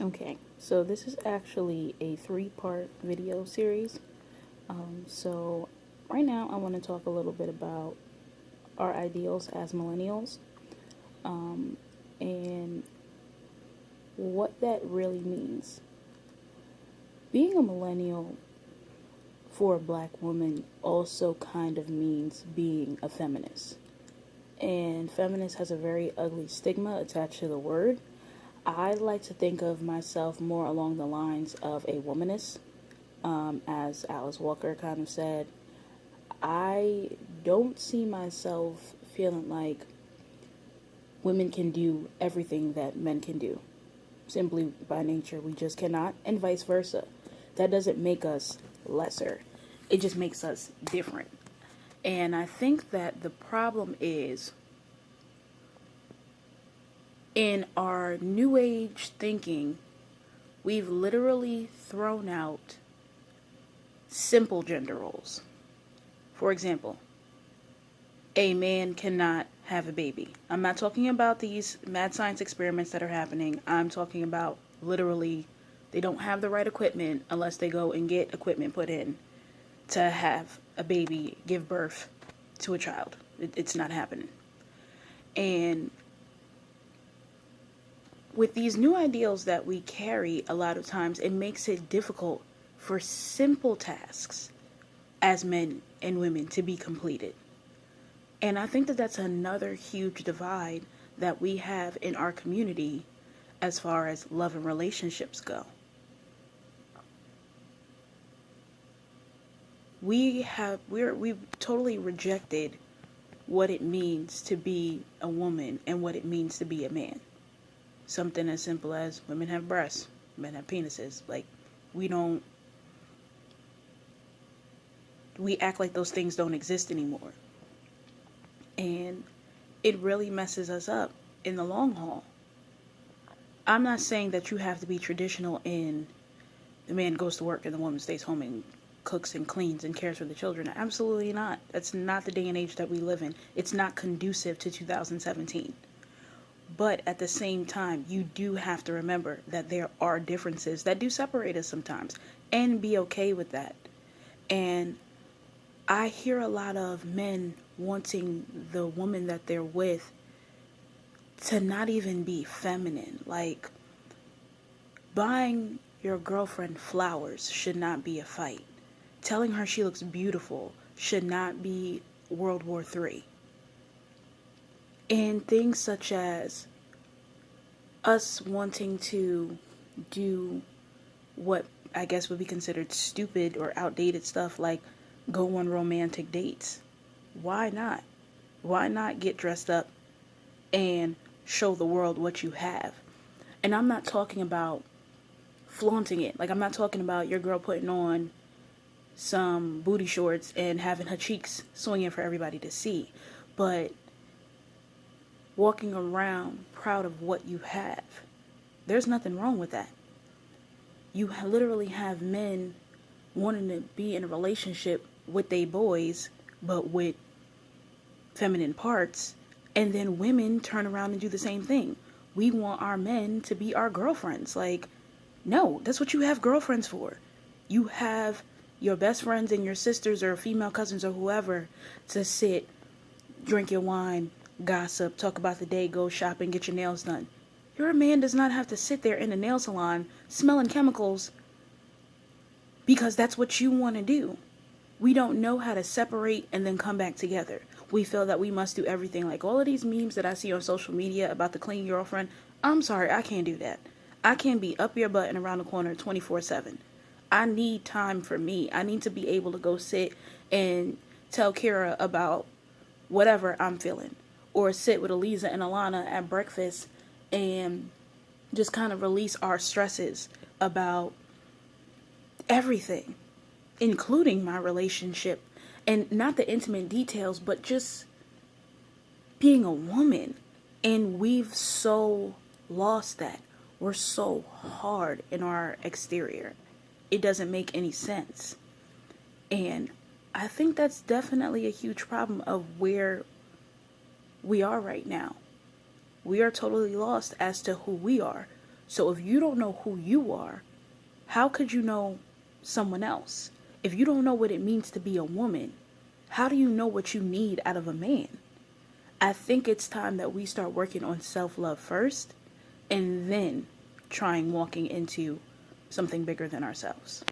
Okay, so this is actually a three-part video series. So right now I want to talk a little bit about our ideals as millennials, and what that really means. Being a millennial for a black woman also kind of means being a feminist. And feminist has a very ugly stigma attached to the word. I like to think of myself more along the lines of a womanist. As Alice Walker kind of said, I don't see myself feeling like women can do everything that men can do. Simply by nature, we just cannot, and vice versa. That doesn't make us lesser, it just makes us different. And I think that the problem is in our new age thinking, we've literally thrown out simple gender roles. For example, a man cannot have a baby. I'm not talking about these mad science experiments that are happening. I'm talking about literally they don't have the right equipment unless they go and get equipment put in to have a baby, give birth to a child. It's not happening. And with these new ideals that we carry, a lot of times it makes it difficult for simple tasks as men and women to be completed. And I think that that's another huge divide that we have in our community as far as love and relationships go. We've totally rejected what it means to be a woman and what it means to be a man. Something as simple as women have breasts, men have penises. Like, we act like those things don't exist anymore. And it really messes us up in the long haul. I'm not saying that you have to be traditional in the man goes to work and the woman stays home and cooks and cleans and cares for the children. Absolutely not. That's not the day and age that we live in. It's not conducive to 2017. But at the same time, you do have to remember that there are differences that do separate us sometimes, and be okay with that. And I hear a lot of men wanting the woman that they're with to not even be feminine. Like, buying your girlfriend flowers should not be a fight. Telling her she looks beautiful should not be World War III. And things such as us wanting to do what I guess would be considered stupid or outdated stuff, like go on romantic dates. Why not? Why not get dressed up and show the world what you have? And I'm not talking about flaunting it. Like, I'm not talking about your girl putting on some booty shorts and having her cheeks swinging for everybody to see. But walking around proud of what you have. There's nothing wrong with that. You literally have men wanting to be in a relationship with they boys, but with feminine parts, and then women turn around and do the same thing. We want our men to be our girlfriends. Like, no, that's what you have girlfriends for. You have your best friends and your sisters or female cousins or whoever to sit, drink your wine, gossip, talk about the day, go shopping, get your nails done. Your man does not have to sit there in the nail salon smelling chemicals because that's what you want to do. We don't know how to separate and then come back together. We feel that we must do everything. Like all of these memes that I see on social media about the clean girlfriend, I'm sorry, I can't do that. I can't be up your butt and around the corner 24/7. I need time for me. I need to be able to go sit and tell Kira about whatever I'm feeling. Or sit with Eliza and Alana at breakfast and just kind of release our stresses about everything, including my relationship. And not the intimate details, but just being a woman. And we've so lost that. We're so hard in our exterior. It doesn't make any sense. And I think that's definitely a huge problem of where we are right now. We are totally lost as to who we are. So if you don't know who you are, how could you know someone else? If you don't know what it means to be a woman, how do you know what you need out of a man? I think it's time that we start working on self-love first and then trying walking into something bigger than ourselves.